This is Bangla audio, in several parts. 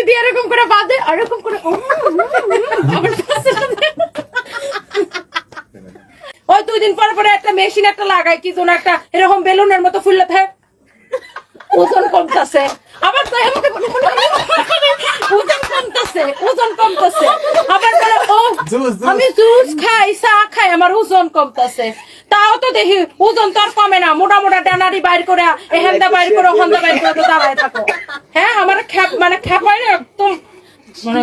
যদি এরকম করে বাঁধে আর এরকম করে ওই 2 দিন পরে পরে একটা মেশিন একটা লাগায় কি যেন একটা এরকম বেলুনের মতো ফুললে থাকে, ওজন কমতেছে। আবার তো ওজন কমতেছে আবার বলে ও আমি জুস খাই চা খাই আমার ওজন কমতেছে। তাও তো দেখি ওজন তো আর কমে না, মোটা মোটা ডানারি বাইর করে এখানটা বাইর করে ওখানটা বাইর করে তো দাঁড়ায় থাকো। হ্যাঁ আমার খ্যাপ হয় না একদম মানে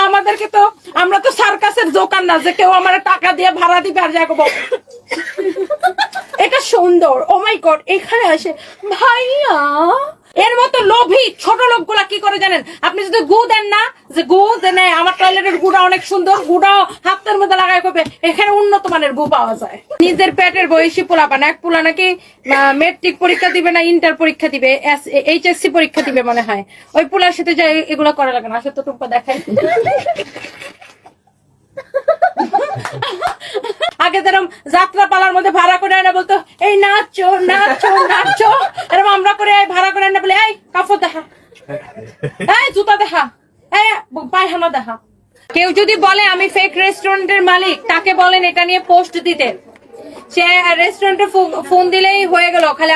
আমাদেরকে তো আমরা তো সার্কাসের দোকান না যে কেউ আমার টাকা দিয়ে ভাড়া দিবে আর যাবো। এটা সুন্দর, ও মাই গড, এখানে আসে ভাইয়া। এর মতো লোভী ছোট লোকগুলা কি করে জানেন? আপনি যদি গু দেন না, যে গু দেন আমার টয়লেটের গুড়া অনেক সুন্দর, গুড়াও হাতের মধ্যে লাগাই করবে, এখানে উন্নত মানের গু পাওয়া যায়। নিজের পেটের বয়সী পোলা পান, এক পোলা নাকি মেট্রিক পরীক্ষা দিবে না ইন্টার পরীক্ষা দিবে, এইচএসসি পরীক্ষা দিবে মনে হয়, ওই পোলার সাথে যে এগুলো করা লাগে না। আসলে তো টুম্পা দেখায় আগে যেরকম যাত্রা পালার মধ্যে ভাড়া করে আনা বলতো এই নাচো নাচো নাচো, এরকম আমরা করে ভাড়া করে আনা বলে এই কাপড় দেখা, এই জুতা দেখা, এই পায়খানা দেখা। কেউ যদি বলে আমি ফেক রেস্টুরেন্টের মালিক, তাকে বলেন এটা নিয়ে পোস্ট দিতে। সে রেস্টুরেন্টে ফোন দিলেই হয়ে গেল, খালি